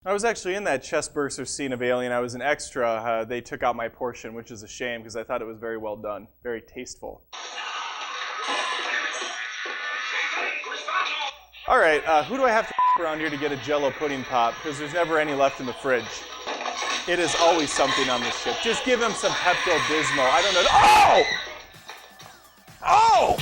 I was actually in that chest burster scene of Alien. I was an extra. They took out my portion, which is a shame because I thought it was very well done, very tasteful. All right, who do I have to around here to get a Jell-O pudding pop? Because there's never any left in the fridge. It is always something on this ship. Just give him some Pepto-Bismol. I don't know. Oh! Oh!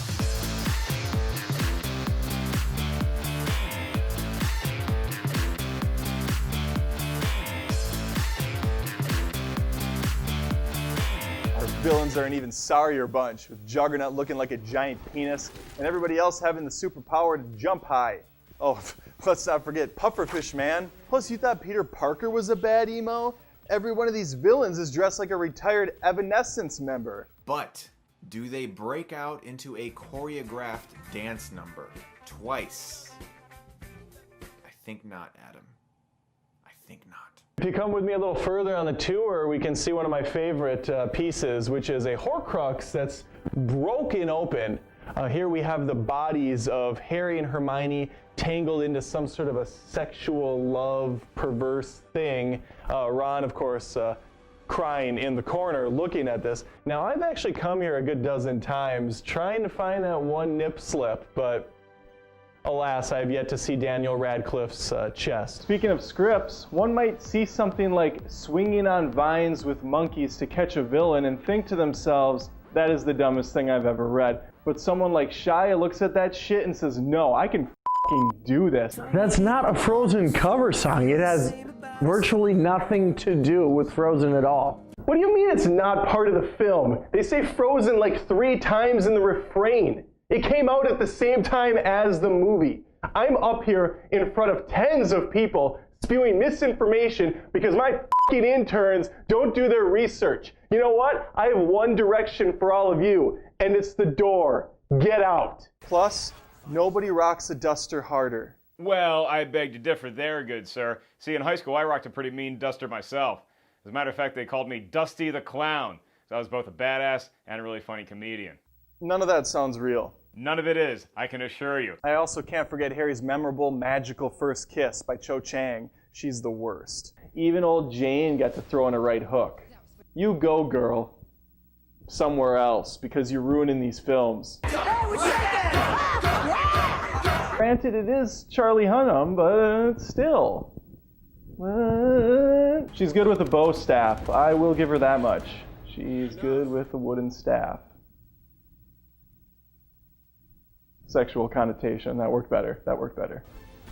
Our villains are an even sorrier bunch, with Juggernaut looking like a giant penis, and everybody else having the superpower to jump high. Oh, let's not forget Pufferfish Man. Plus, you thought Peter Parker was a bad emo? Every one of these villains is dressed like a retired Evanescence member. But do they break out into a choreographed dance number twice? I think not, Adam. I think not. If you come with me a little further on the tour, we can see one of my favorite pieces, which is a Horcrux that's broken open. Here we have the bodies of Harry and Hermione tangled into some sort of a sexual love perverse thing. Ron, of course, crying in the corner looking at this. Now, I've actually come here a good dozen times trying to find that one nip slip, but alas, I have yet to see Daniel Radcliffe's chest. Speaking of scripts, one might see something like swinging on vines with monkeys to catch a villain and think to themselves, that is the dumbest thing I've ever read. But someone like Shia looks at that shit and says, no, I can f***ing do this. That's not a Frozen cover song. It has virtually nothing to do with Frozen at all. What do you mean it's not part of the film? They say Frozen like 3 times in the refrain. It came out at the same time as the movie. I'm up here in front of tens of people spewing misinformation because my f***ing interns don't do their research. You know what? I have one direction for all of you, and it's the door. Get out. Plus, nobody rocks a duster harder. Well, I beg to differ there, good sir. See, in high school, I rocked a pretty mean duster myself. As a matter of fact, they called me Dusty the Clown. So I was both a badass and a really funny comedian. None of that sounds real. None of it is, I can assure you. I also can't forget Harry's memorable magical first kiss by Cho Chang. She's the worst. Even old Jane got to throw in a right hook. You go, girl. Somewhere else, because you're ruining these films. Granted, it is Charlie Hunnam, but still. She's good with a bow staff. I will give her that much. She's good with a wooden staff. Sexual connotation. That worked better. That worked better.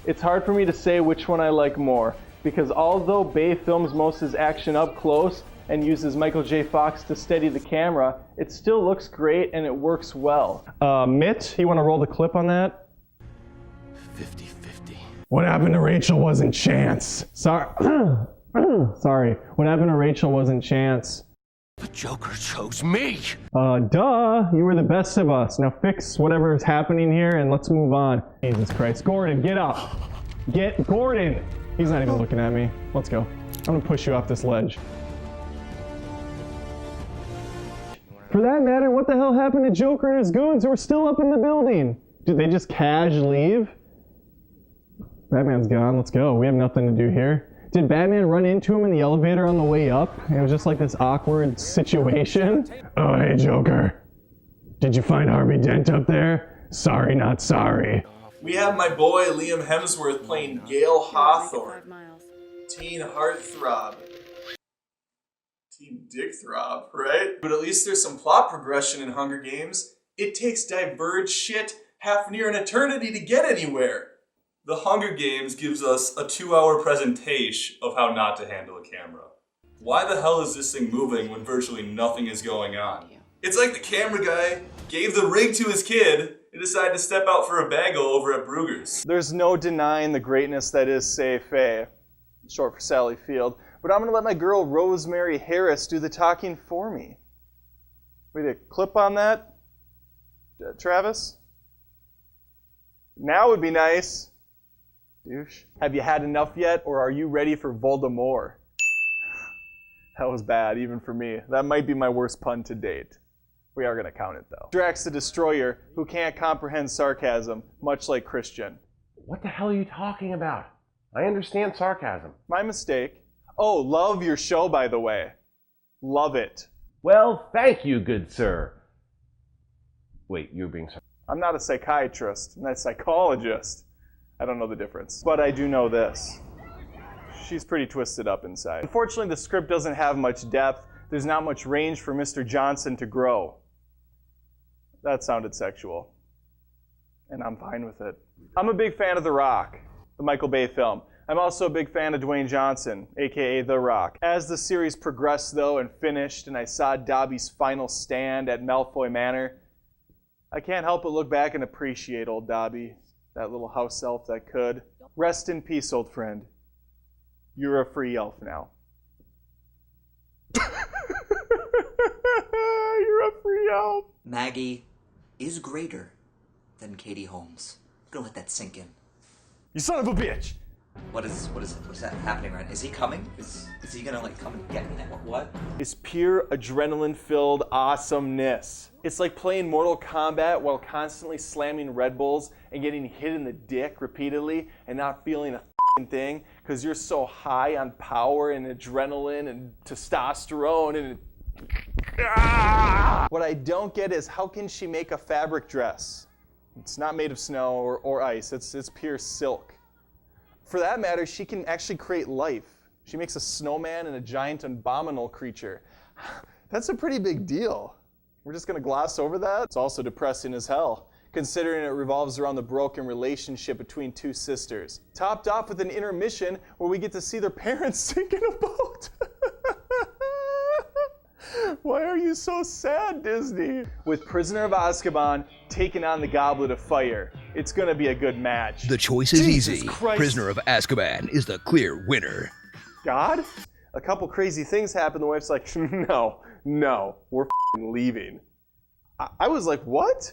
It's hard for me to say which one I like more, because although Bay films most of his action up close and uses Michael J. Fox to steady the camera, it still looks great and it works well. Mitt, you want to roll the clip on that? 50-50. What happened to Rachel wasn't chance. Sorry. Sorry. What happened to Rachel wasn't chance. The Joker chose me! Duh. You were the best of us. Now fix whatever is happening here and let's move on. Jesus Christ. Gordon, get up. Get Gordon. He's not even looking at me. Let's go. I'm gonna push you off this ledge. For that matter, what the hell happened to Joker and his goons who were still up in the building? Did they just cash leave? Batman's gone. Let's go. We have nothing to do here. Did Batman run into him in the elevator on the way up? It was just like this awkward situation. Oh, hey, Joker. Did you find Harvey Dent up there? Sorry, not sorry. We have my boy Liam Hemsworth playing Gale Hawthorne. Teen heartthrob. Teen dick throb, right? But at least there's some plot progression in Hunger Games. It takes diverge shit half near an eternity to get anywhere. The Hunger Games gives us a 2-hour presentation of how not to handle a camera. Why the hell is this thing moving when virtually nothing is going on? It's like the camera guy gave the rig to his kid and decided to step out for a bagel over at Brugger's. There's no denying the greatness that is Say Faye, short for Sally Field, but I'm gonna let my girl Rosemary Harris do the talking for me. Wait, a clip on that? Travis? Now would be nice. Douche. Have you had enough yet, or are you ready for Voldemort? That was bad, even for me. That might be my worst pun to date. We are going to count it, though. Drax the Destroyer, who can't comprehend sarcasm, much like Christian. What the hell are you talking about? I understand sarcasm. My mistake. Oh, love your show, by the way. Love it. Well, thank you, good sir. Wait, you're being sarcastic. I'm not a psychiatrist, I'm not a psychologist. I don't know the difference. But I do know this. She's pretty twisted up inside. Unfortunately, the script doesn't have much depth. There's not much range for Mr. Johnson to grow. That sounded sexual. And I'm fine with it. I'm a big fan of The Rock, the Michael Bay film. I'm also a big fan of Dwayne Johnson, aka The Rock. As the series progressed, though, and finished, and I saw Dobby's final stand at Malfoy Manor, I can't help but look back and appreciate old Dobby, that little house elf that could. Rest in peace, old friend. You're a free elf now. You're a free elf. Maggie is greater than Katie Holmes. I'm gonna let that sink in. You son of a bitch! What's that happening right now? Is he coming? Is he gonna like come and get me now? What? It's pure adrenaline-filled awesomeness. It's like playing Mortal Kombat while constantly slamming Red Bulls and getting hit in the dick repeatedly and not feeling a thing because you're so high on power and adrenaline and testosterone and What I don't get is how can she make a fabric dress? It's not made of snow or ice. It's pure silk. For that matter, she can actually create life. She makes a snowman and a giant abominable creature. That's a pretty big deal. We're just gonna gloss over that? It's also depressing as hell, considering it revolves around the broken relationship between two sisters. Topped off with an intermission where we get to see their parents sink in a boat. Why are you so sad, Disney? With Prisoner of Azkaban taking on the Goblet of Fire, it's gonna be a good match. The choice is Jesus easy. Christ. Prisoner of Azkaban is the clear winner. God? A couple crazy things happen. The wife's like, no, we're f***ing leaving. I was like, what?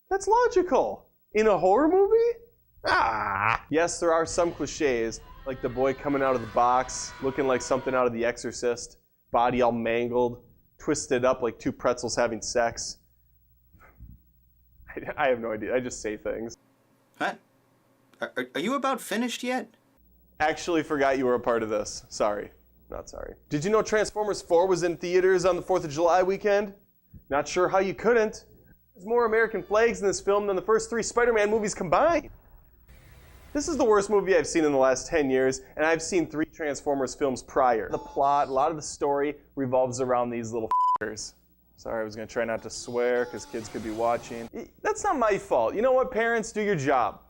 That's logical. In a horror movie? Yes, there are some cliches, like the boy coming out of the box, looking like something out of The Exorcist, body all mangled, twisted up like two pretzels having sex. I have no idea. I just say things. Huh? Are you about finished yet? Actually forgot you were a part of this. Sorry. Not sorry. Did you know Transformers 4 was in theaters on the 4th of July weekend? Not sure how you couldn't. There's more American flags in this film than the first 3 Spider-Man movies combined. This is the worst movie I've seen in the last 10 years, and I've seen 3 Transformers films prior. The plot, a lot of the story revolves around these little f***ers. Sorry, I was going to try not to swear because kids could be watching. That's not my fault. You know what, parents? Do your job.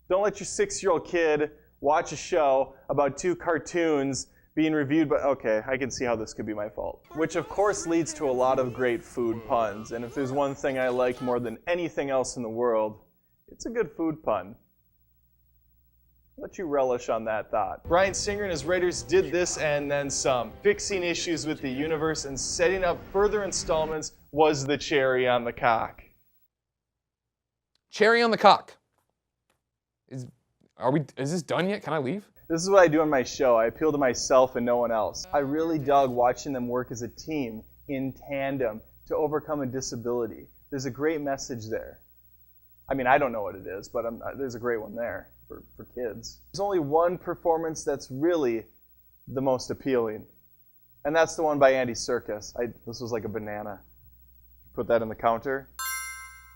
Don't let your 6-year-old kid watch a show about 2 cartoons being reviewed by... Okay, I can see how this could be my fault. Which, of course, leads to a lot of great food puns. And if there's one thing I like more than anything else in the world, it's a good food pun. Let you relish on that thought. Bryan Singer and his writers did this and then some. Fixing issues with the universe and setting up further installments was the cherry on the cock. Cherry on the cock. Is this done yet? Can I leave? This is what I do on my show. I appeal to myself and no one else. I really dug watching them work as a team, in tandem, to overcome a disability. There's a great message there. I mean, I don't know what it is, but there's a great one there for kids. There's only one performance that's really the most appealing, and that's the one by Andy Serkis. This was like a banana. Put that in the counter.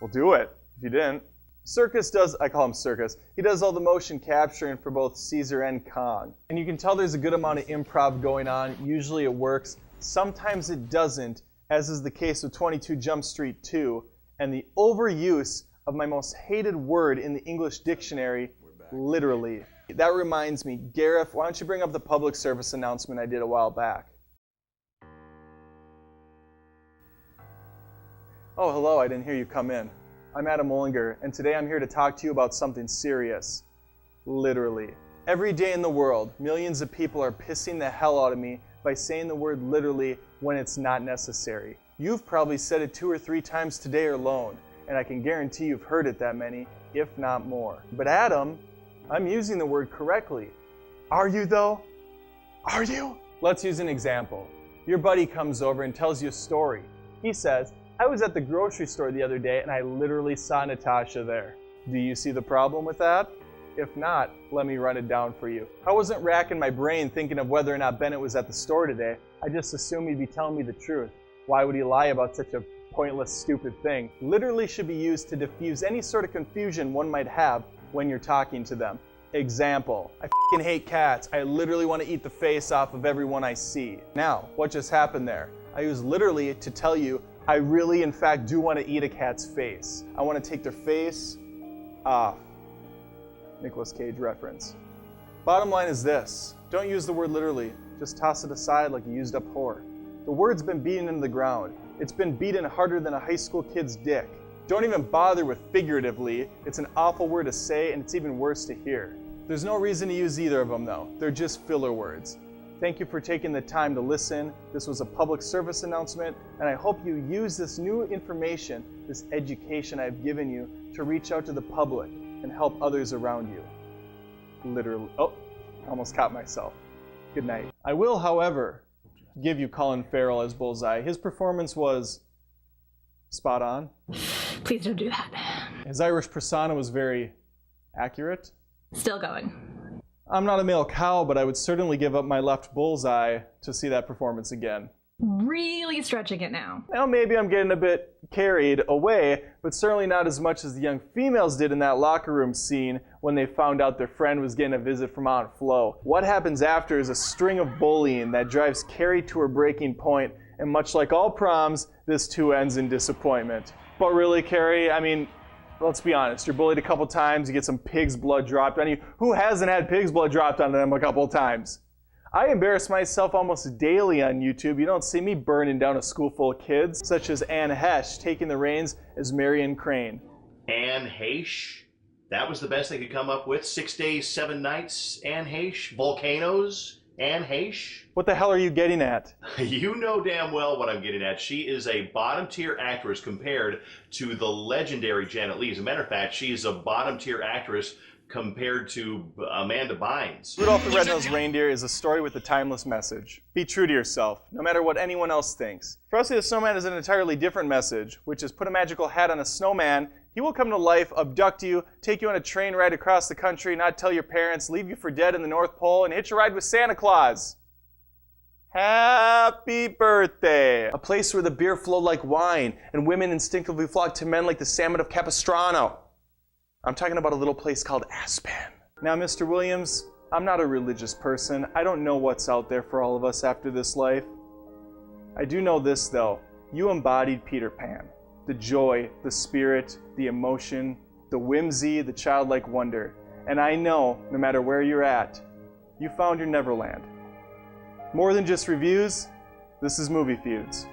We'll do it, if you didn't. Serkis does, I call him Serkis, he does all the motion capturing for both Caesar and Kong. And you can tell there's a good amount of improv going on. Usually it works. Sometimes it doesn't, as is the case with 22 Jump Street 2, and the overuse of my most hated word in the English dictionary, literally. That reminds me, Gareth, why don't you bring up the public service announcement I did a while back? Oh, hello, I didn't hear you come in. I'm Adam Mullinger, and today I'm here to talk to you about something serious. Literally. Every day in the world, millions of people are pissing the hell out of me by saying the word literally when it's not necessary. You've probably said it 2 or 3 times today alone, and I can guarantee you've heard it that many, if not more. But Adam, I'm using the word correctly. Are you though? Are you? Let's use an example. Your buddy comes over and tells you a story. He says, I was at the grocery store the other day and I literally saw Natasha there. Do you see the problem with that? If not, let me run it down for you. I wasn't racking my brain thinking of whether or not Bennett was at the store today. I just assumed he'd be telling me the truth. Why would he lie about such a pointless, stupid thing? Literally should be used to diffuse any sort of confusion one might have when you're talking to them. Example, I f***ing hate cats. I literally want to eat the face off of everyone I see. Now, what just happened there? I use literally to tell you I really, in fact, do want to eat a cat's face. I want to take their face off. Nicolas Cage reference. Bottom line is this. Don't use the word literally. Just toss it aside like a used up whore. The word's been beaten into the ground. It's been beaten harder than a high school kid's dick. Don't even bother with figuratively. It's an awful word to say, and it's even worse to hear. There's no reason to use either of them, though. They're just filler words. Thank you for taking the time to listen. This was a public service announcement, and I hope you use this new information, this education I've given you, to reach out to the public and help others around you. Literally. Oh, almost caught myself. Good night. I will, however, give you Colin Farrell as Bullseye. His performance was spot on. Please don't do that. His Irish persona was very accurate. Still going. I'm not a male cow, but I would certainly give up my left bullseye to see that performance again. Really stretching it now. Now maybe I'm getting a bit carried away, but certainly not as much as the young females did in that locker room scene when they found out their friend was getting a visit from Aunt Flo. What happens after is a string of bullying that drives Carrie to her breaking point, and much like all proms, this too ends in disappointment. But really, Carrie, I mean, let's be honest, you're bullied a couple times, you get some pig's blood dropped on you. Who hasn't had pig's blood dropped on them a couple times? I embarrass myself almost daily on YouTube. You don't see me burning down a school full of kids, such as Anne Hesh taking the reins as Marion Crane. Anne Heche? That was the best they could come up with? 6 days, 7 nights, Anne Heche? Volcanoes, Anne Heche? What the hell are you getting at? You know damn well what I'm getting at. She is a bottom-tier actress compared to the legendary Janet Leigh. As a matter of fact, she is a bottom-tier actress compared to Amanda Bynes. Rudolph the Red-Nosed Reindeer is a story with a timeless message. Be true to yourself, no matter what anyone else thinks. Frosty the Snowman is an entirely different message, which is put a magical hat on a snowman, he will come to life, abduct you, take you on a train ride across the country, not tell your parents, leave you for dead in the North Pole, and hitch a ride with Santa Claus. Happy birthday! A place where the beer flowed like wine, and women instinctively flocked to men like the salmon of Capistrano. I'm talking about a little place called Aspen. Now, Mr. Williams, I'm not a religious person. I don't know what's out there for all of us after this life. I do know this, though. You embodied Peter Pan. The joy, the spirit, the emotion, the whimsy, the childlike wonder. And I know, no matter where you're at, you found your Neverland. More than just reviews, this is Movie Feuds.